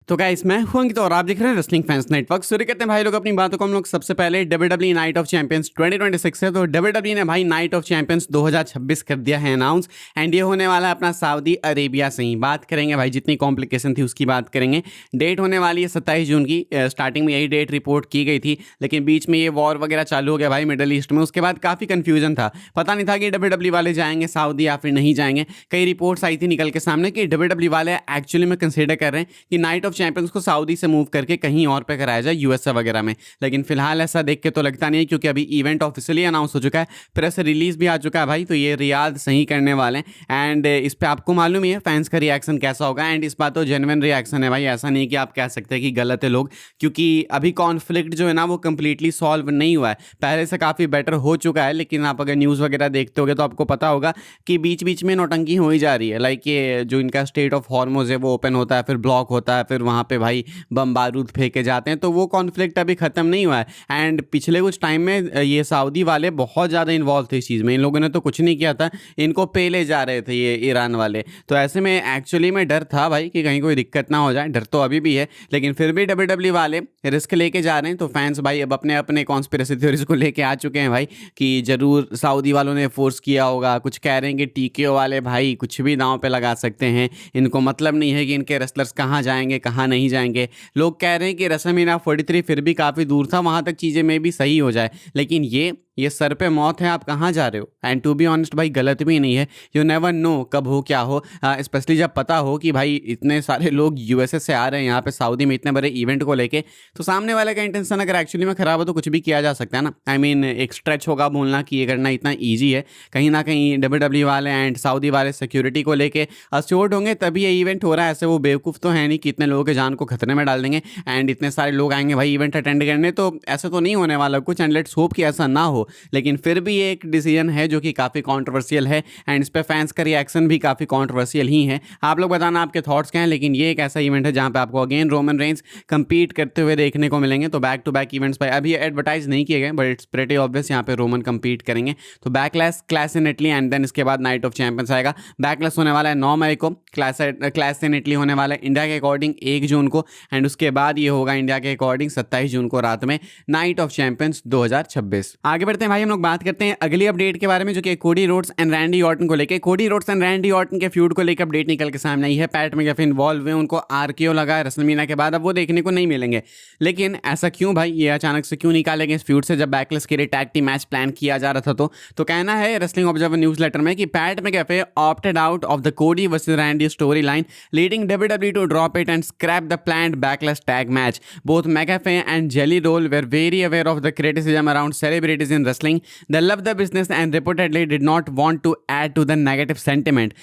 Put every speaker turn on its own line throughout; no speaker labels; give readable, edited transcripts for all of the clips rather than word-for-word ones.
तो गाइस मैं हूं अंकित और आप देख रहे हैं रेसलिंग फैंस नेटवर्क। शुरू करते हैं भाई लोग अपनी बातों को। हम लोग सबसे पहले WWE नाइट ऑफ चैंपियंस 2026 है। तो WWE ने भाई नाइट ऑफ चैंपियंस 2026 कर दिया है अनाउंस, एंड ये होने वाला है अपना सऊदी अरेबिया से ही। बात करेंगे भाई, जितनी कॉम्प्लिकेशन थी उसकी बात करेंगे। डेट होने वाली है 27 जून की। स्टार्टिंग में यही डेट रिपोर्ट की गई थी, लेकिन बीच में ये वॉर वगैरह चालू हो गया भाई मिडल ईस्ट में। उसके बाद काफ़ी कन्फ्यूजन था, पता नहीं था कि WWE वाले जाएंगे सऊदी या फिर नहीं जाएंगे। कई रिपोर्ट्स आई थी निकल के सामने कि WWE वाले एक्चुअली में कंसिडर कर रहे हैं कि नाइट ऑफ चैंपियंस को सऊदी से मूव करके कहीं और पे कराया जाए, यूएसए वगैरह में। लेकिन फिलहाल ऐसा देख के तो लगता नहीं है, क्योंकि अभी इवेंट ऑफिशियली अनाउंस हो चुका है, प्रेस रिलीज भी आ चुका है भाई। तो ये रियाद सही करने वाले हैं, एंड इस पे आपको मालूम ही है फैंस का रिएक्शन कैसा होगा। एंड इस बात तो जेन्युइन रिएक्शन है भाई, ऐसा नहीं है कि आप कह सकते हैं कि गलत है लोग, क्योंकि अभी कॉन्फ्लिक्ट जो है ना वो कंप्लीटली सॉल्व नहीं हुआ है, पहले से काफ़ी बेटर हो चुका है। लेकिन आप अगर न्यूज़ वगैरह देखते होगे तो आपको पता होगा कि बीच बीच में नौटंकी हो ही जा रही है। लाइक ये जो इनका स्टेट ऑफ हॉर्मोज है वो ओपन होता है, फिर ब्लॉक होता है, फिर वहाँ पे भाई बम बारूद फेंके जाते हैं। तो वो कॉन्फ्लिक्ट अभी ख़त्म नहीं हुआ है। एंड पिछले कुछ टाइम में ये सऊदी वाले बहुत ज़्यादा इन्वॉल्व थे इस चीज़ में। इन लोगों ने तो कुछ नहीं किया था, इनको पेले जा रहे थे ये ईरान वाले। तो ऐसे में एक्चुअली में डर था भाई कि कहीं कोई दिक्कत ना हो जाए। डर तो अभी भी है, लेकिन फिर भी WWE वाले रिस्क लेके जा रहे हैं। तो फैंस भाई अब अपने अपने कॉन्स्पिरेसी थ्योरीज को लेके आ चुके हैं भाई कि ज़रूर सऊदी वालों ने फोर्स किया होगा। कुछ कह रहे हैं कि TKO वाले भाई कुछ भी दांव पे लगा सकते हैं, इनको मतलब नहीं है कि इनके रेसलर्स कहाँ जाएंगे कहाँ नहीं जाएंगे। लोग कह रहे हैं कि रेसलमेनिया 43 फिर भी काफ़ी दूर था, वहाँ तक चीज़ें में भी सही हो जाए। लेकिन ये सर पे मौत है, आप कहाँ जा रहे हो। एंड टू बी ऑनेस्ट भाई गलत भी नहीं है। यू नेवर नो कब हो क्या हो, स्पेशली जब पता हो कि भाई इतने सारे लोग यूएसए से आ रहे हैं यहाँ पे सऊदी में इतने बड़े इवेंट को लेके। तो सामने वाले का इंटेंशन अगर एक्चुअली में ख़राब हो तो कुछ भी किया जा सकता है ना। आई मीन एक स्ट्रेच होगा बोलना कि ये करना इतना ईजी है। कहीं ना कहीं WWE वाले एंड सऊदी वाले सिक्योरिटी को लेके अश्योर्ड होंगे तभी ये इवेंट हो रहा है। ऐसे वो बेवकूफ़ तो है नहीं कि इतने लोगों के जान को खतरे में डाल देंगे एंड इतने सारे लोग आएंगे भाई इवेंट अटेंड करने। तो ऐसा तो नहीं होने वाला कुछ, एंड लेट्स होप कि ऐसा ना हो। लेकिन फिर भी ये एक डिसीजन है जो कि काफ़ी कंट्रोवर्शियल है, एंड इस पे फैंस का रिएक्शन भी काफ़ी कंट्रोवर्शियल ही है। आप लोग बताना आपके थॉट्स क्या हैं। लेकिन ये एक ऐसा इवेंट है जहां पे आपको अगेन रोमन रेंज कंपीट करते हुए देखने को मिलेंगे। तो बैक टू बैक इवेंट्स पर अभी एडवर्टाइज नहीं किए गए, बट इट्स प्रेटी ऑब्वियस यहाँ पे रोमन कंपीट करेंगे। तो Backlash clash in Italy, and then इसके बाद नाइट ऑफ चैंपियंस आएगा। बैकलैश होने वाला है 9 मई को, क्लैश इन इटली होने वाला है इंडिया के अकॉर्डिंग 1 जून को, एंड उसके बाद ये होगा इंडिया के अकॉर्डिंग 27 जून को रात में नाइट ऑफ चैंपियंस 2026। आगे बढ़ते हैं भाई, हम लोग बात करते हैं अगली अपडेट के बारे में, जो कि Cody Rhodes and Randy Orton को लेकर। Cody Rhodes and Randy Orton के फ्यूड को लेकर अपडेट निकल के सामने आई है। पैट मैकअफे इन्वॉल्व हुए, उनको RKO लगा है रेसलमेनिया के बाद, अब वो देखने को नहीं मिलेंगे। लेकिन ऐसा क्यों भाई, ये अचानक से क्यों निकाले गए इस फ्यूड से, जब बैकलैश के लिए टैग टीम मैच प्लान किया जा रहा था। तो कहना है रेसलिंग ऑब्जर्वर न्यूज लेटर में कि Pat McAfee opted out of the Cody versus Randy storyline, leading WWE to drop it and scrap the planned Backlash tag match. Both McAfee and Jelly Roll were very aware of the criticism around celebrities in wrestling. They love the business and reportedly did not want to add to the negative sentiment,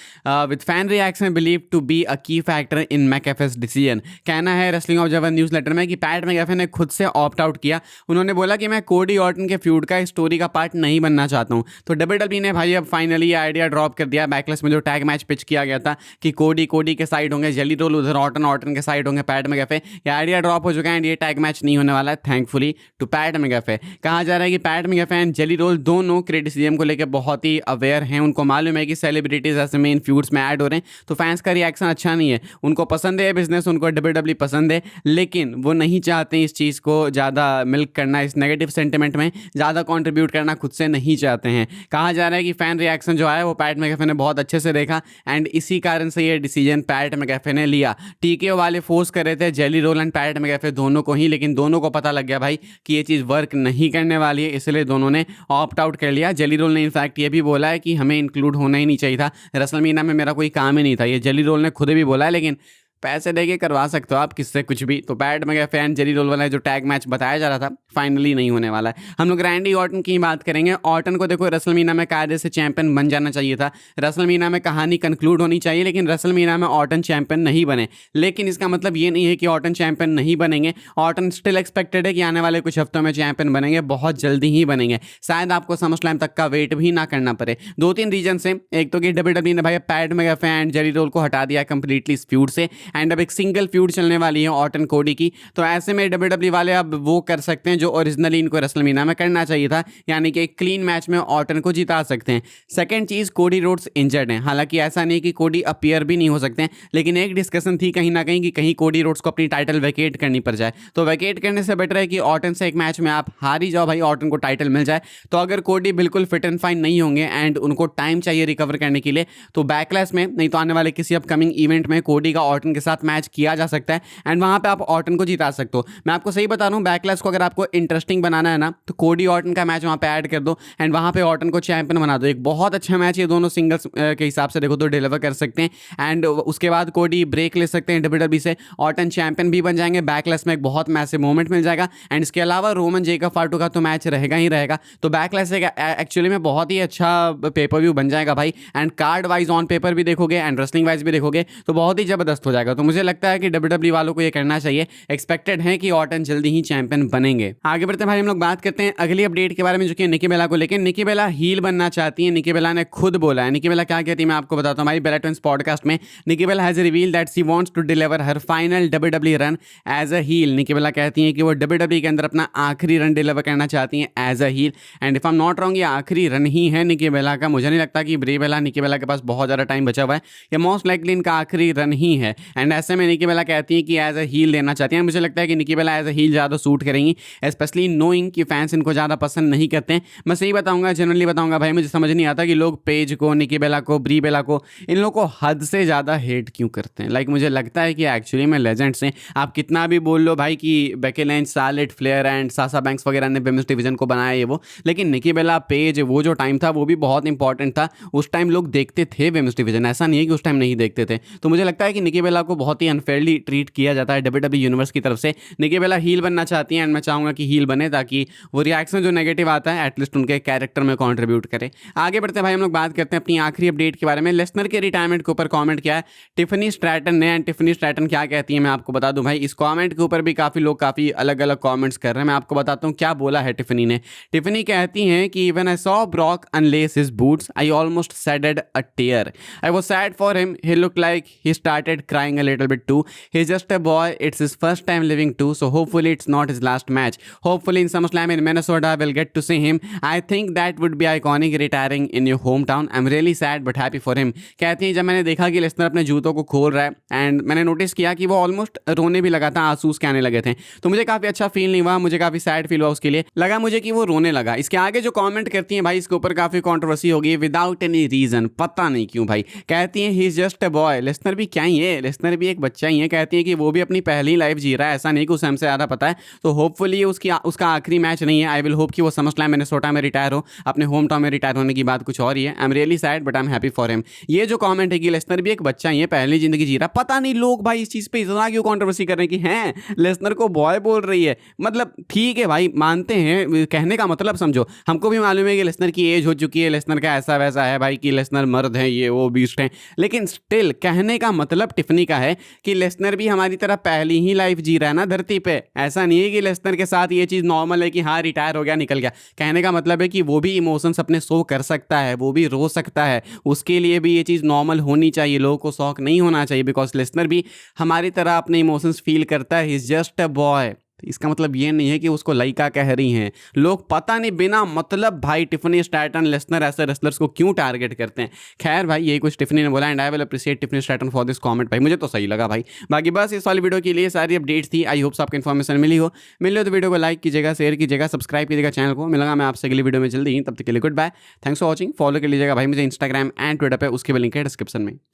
with fan reaction believed to be a key factor in McAfee's decision. कहना है wrestling observer news letter में कि Pat मैकअफे ने खुद से opt out किया। उन्होंने बोला कि मैं कोडी ऑर्टन के फ्यूड का स्टोरी का पार्ट नहीं बनना चाहता हूँ। तो WWE ने भाई अब फाइनली ये आइडिया ड्रॉप कर दिया। बैकलैश में जो टैग मैच पिच किया गया था कि कोडी के साइड होंगे, जेली रोल उधर, ऑर्टन के साइड होंगे पैट मैकअफे, ये आइडिया ड्रॉप हो चुका है एंड ये टैग मैच नहीं होने वाला है थैंकफुली टू पैट मैकअफे। कहा जा रहा है कि पैट मैकअफे एंड जेली रोल दोनों क्रिटिसिज्म को लेकर बहुत ही अवेयर हैं। उनको मालूम है कि सेलिब्रिटीज ऐसे मेन फ्यूड्स में ऐड हो रहे हैं, तो फैंस का रिएक्शन अच्छा नहीं है। उनको पसंद है बिजनेस, उनको WWE पसंद है, लेकिन वो नहीं चाहते इस चीज़ को ज़्यादा मिल्क करना, इस नेगेटिव सेंटिमेंट में ज़्यादा कंट्रीब्यूट करना खुद से नहीं चाहते हैं। कहा जा रहा है कि फैन रिएक्शन जो आया वो पैट मैकअफे ने बहुत अच्छे से देखा, एंड इसी कारण से ये डिसीजन पैट मैकअफे ने लिया। TKO वाले फोर्स कर रहे थे जेली रोल एंड पैट मैकअफे दोनों को ही, लेकिन दोनों को पता लग गया भाई कि ये चीज़ वर्क नहीं करने वाली है, इसलिए दोनों ने ऑप्ट आउट कर लिया। जेली रोल ने इनफैक्ट ये भी बोला है कि हमें इंक्लूड होना ही नहीं चाहिए था रेसलमेनिया में, मेरा कोई काम ही नहीं था। ये जेली रोल ने खुद भी बोला है, लेकिन पैसे देके करवा सकते हो आप किससे कुछ भी। तो पैट मैकअफे एंड जेली रोल वाला जो टैग मैच बताया जा रहा था फाइनली नहीं होने वाला है। हम लोग रैंडी ऑर्टन की बात करेंगे। ऑर्टन को देखो रेसलमेनिया में कायदे से चैंपियन बन जाना चाहिए था, रेसलमेनिया में कहानी कंक्लूड होनी चाहिए, लेकिन रेसलमेनिया में ऑर्टन चैंपियन नहीं बने। लेकिन इसका मतलब ये नहीं है कि ऑर्टन चैंपियन नहीं बनेंगे। ऑर्टन स्टिल एक्सपेक्टेड है कि आने वाले कुछ हफ्तों में चैंपियन बनेंगे, बहुत जल्दी ही बनेंगे। शायद आपको SummerSlam तक का वेट भी ना करना पड़े। 2-3 रीजन से, एक तो कि WWE ने भाई पैट मैकअफे एंड जेली रोल को हटा दिया कंप्लीटली इस फ्यूड से, एंड अब एक सिंगल फ्यूड चलने वाली है ऑर्टन कोडी की। तो ऐसे में WWE वाले अब वो कर सकते हैं जो ओरिजिनली इनको रेसलमेनिया में करना चाहिए था, यानी कि एक क्लीन मैच में ऑर्टन को जिता सकते हैं। सेकंड चीज़, कोडी रोड्स इंजर्ड हैं। हालांकि ऐसा नहीं कि कोडी अपीयर भी नहीं हो सकते हैं, लेकिन एक डिस्कशन थी कहीं ना कहीं कि कहीं कोडी रोड्स को अपनी टाइटल वैकेट करनी पड़ जाए। तो वैकेट करने से बेटर है कि ऑर्टन से एक मैच में आप हार ही जाओ भाई, ऑर्टन को टाइटल मिल जाए। तो अगर कोडी बिल्कुल फिट एंड फाइन नहीं होंगे एंड उनको टाइम चाहिए रिकवर करने के लिए, तो बैकलैश में नहीं तो आने वाले किसी अपकमिंग इवेंट में कोडी का ऑर्टन के साथ मैच किया जा सकता है एंड वहां पे आप ऑर्टन को जिता सकते हो। मैं आपको सही बता रहा हूँ, बैकलैश को अगर आपको इंटरेस्टिंग बनाना है ना, तो कोडी ऑर्टन का मैच वहां पे ऐड कर दो एंड वहां पे ऑर्टन को चैंपियन बना दो। एक बहुत अच्छा मैच ये दोनों सिंगल्स के हिसाब से देखो तो डिलीवर कर सकते हैं एंड उसके बाद कोडी ब्रेक ले सकते हैं WWE से, ऑर्टन चैंपियन भी बन जाएंगे। बैकलैश में एक बहुत मैसिव मोमेंट मिल जाएगा एंड इसके अलावा रोमन जेकब फाटू का तो मैच रहेगा ही रहेगा। तो बैकलैश एक्चुअली में बहुत ही अच्छा पेपर व्यू बन जाएगा भाई, and card wise on paper भी देखोगे एंड रेसलिंग वाइज भी देखोगे तो बहुत ही जबरदस्त हो जाएगा। तो मुझे लगता है कि WWE वालों को ये करना चाहिए। एक्सपेक्टेड है कि ऑर्टन जल्दी ही चैंपियन बनेंगे। आगे बढ़ते हैं भाई, हम लोग बात करते हैं अगली अपडेट के बारे में, जो कि निकी बेला को लेकर। निकी बेला हील बनना चाहती है। निकी बेला ने खुद बोला है। निकी बेला क्या कहती है मैं आपको बताता हूँ भाई। बेला ट्विंस पॉडकास्ट में Nikki Bella has reveal that she wants to deliver her final WWE run as a heel. Nikki Bella कहती हैं कि वो WWE के अंदर अपना आखिरी रन डिलीवर करना चाहती हैं as a heel, and if I am not wrong ये आखिरी रन ही है निकी बेला का। मुझे नहीं लगता कि ब्रे बेला निकी बेला के पास बहुत ज़्यादा टाइम बचा हुआ है, ये मोस्ट लाइकली इनका आखिरी रन ही है। एंड ऐसे में निकी बेला कहती हैं कि एज अ हील लेना चाहती हैं। मुझे लगता है कि निकी बेला एज अ हील ज़्यादा सूट करेंगी, स्पेशली नोइंग कि फैंस इनको ज़्यादा पसंद नहीं करते हैं। मैं सही बताऊंगा, जनरली बताऊंगा भाई, मुझे समझ नहीं आता कि लोग पेज को, निकी बेला को, ब्री बेला को, इन लोगों को हद से ज़्यादा हेट क्यों करते हैं। लाइक मुझे लगता है कि एक्चुअली में लेजेंड्स हैं। आप कितना भी बोल लो भाई कि Becky Lynch, Charlotte Flair and Sasha banks वगैरह ने विमेंस डिवीजन को बनाया ये वो, लेकिन निकी बेला, पेज, वो जो टाइम था वो भी बहुत इंपॉर्टेंट था। उस टाइम लोग देखते थे विमेंस डिवीजन, ऐसा नहीं है कि उस टाइम नहीं देखते थे। तो मुझे लगता है कि निकी बेला को बहुत ही अनफेयरली ट्रीट किया जाता है WWE यूनिवर्स की तरफ से। निकी बेला हील बनना चाहती हैं एंड मैं चाहूँगा कि हील बने ताकि वो रिएक्शन जो नेगेटिव आता है एटलीस्ट उनके कैरेक्टर में कंट्रीब्यूट करे। आगे बढ़ते हैं भाई, हम लोग बात करते हैं अपनी आखिरी अपडेट के बारे में। लेसनर के रिटायरमेंट के ऊपर कमेंट किया है टिफनी स्ट्रैटन ने, एंड टिफनी स्ट्रैटन क्या कहती है मैं आपको बता दूं भाई। इस कमेंट के ऊपर भी काफ़ी लोग काफ़ी अलग अलग कमेंट्स कर रहे हैं। मैं आपको बताता हूँ क्या बोला है टिफनी ने। टिफनी कहती हैं कि when I saw Brock unlace his boots I almost shedded a tear. I was sad for him, he looked like he started crying a little bit too. He is just a boy, it's his first time living too, so hopefully it's not his last match. Hopefully in SummerSlam in Minnesota we'll get to see him. I think that would be iconic retiring in your hometown. I'm really sad but happy for him. कहती हैं जब मैंने देखा कि Lesnar अपने जूतों को खोल रहा है एंड मैंने नोटिस किया कि वो ऑलमोस्ट रोने भी लगा था, आंसू उसके आने लगे थे, तो मुझे काफ़ी अच्छा फील नहीं हुआ, मुझे काफ़ी सैड फील हुआ उसके लिए, लगा मुझे कि वो रोने लगा। इसके आगे जो कमेंट करती हैं भाई इसके ऊपर काफ़ी कंट्रोवर्सी हो गई विदाउट एनी रीज़न, पता नहीं क्यों भाई। कहती हैं he is just a boy. Lesnar भी क्या ही है, लेसनर भी एक बच्चा ही है। कहती है कि वो भी अपनी पहली लाइफ जी रहा है, ऐसा नहीं कि उसे हमसे ज़्यादा पता है, तो होपफुली उसका आखिरी मैच नहीं है। आई विल होप कि वो समरस्लैम मिनेसोटा में रिटायर हो, अपने होम टाउन में रिटायर होने की बात कुछ और ही है। I am really sad but I am happy for him. ये जो कमेंट है कि लेसनर भी एक बच्चा ही है, पहली जिंदगी जी रहा, पता नहीं लोग भाई इस चीज़ पे इतना क्यों कंट्रोवर्सी कर रहे हैं कि हैं लेसनर को बॉय बोल रही है। मतलब ठीक है भाई, मानते हैं, कहने का मतलब समझो, हमको भी मालूम है कि लेसनर की एज हो चुकी है, लेसनर का ऐसा वैसा है भाई कि लेसनर मर्द है, ये वो बीस्ट है, लेकिन स्टिल कहने का मतलब टिफनी का है कि लेसनर भी हमारी तरह पहली ही लाइफ जी रहा है ना धरती पे। ऐसा नहीं है कि लेसनर के साथ ये चीज़ नॉर्मल है कि हाँ रिटायर हो गया निकल गया। कहने का मतलब है कि वो भी इमोशंस अपने शो कर सकता है, वो भी रो सकता है, उसके लिए भी ये चीज़ नॉर्मल होनी चाहिए, लोगों को शौक नहीं होना चाहिए, बिकॉज लेसनर भी हमारी तरह अपने इमोशंस फील करता है। ही इज जस्ट अ बॉय। इसका मतलब ये नहीं है कि उसको लड़का कह रही हैं लोग, पता नहीं बिना मतलब भाई टिफनी स्ट्रैटन, लेसनर ऐसे रेसलर्स को क्यों टारगेट करते हैं। खैर भाई यही कुछ टिफनी ने बोला and I will appreciate Tiffany Stratton for this comment. भाई मुझे तो सही लगा भाई। बाकी बस इस वाली वीडियो के लिए सारी अपडेट्स थी। आई होप्स आपको इन्फॉर्मेशन मिली हो तो वीडियो को लाइक कीजिएगा, शेयर कीजिएगा, सब्सक्राइब कीजिएगा चैनल को। मिलूंगा मैं आपसे अगली वीडियो में जल्दी ही, तब तक के लिए good bye, thanks for watching. Follow कर लीजिएगा भाई मुझे इंस्टाग्राम एंड ट्विटर पर, उसके भी लिंक है डिस्क्रिप्शन में।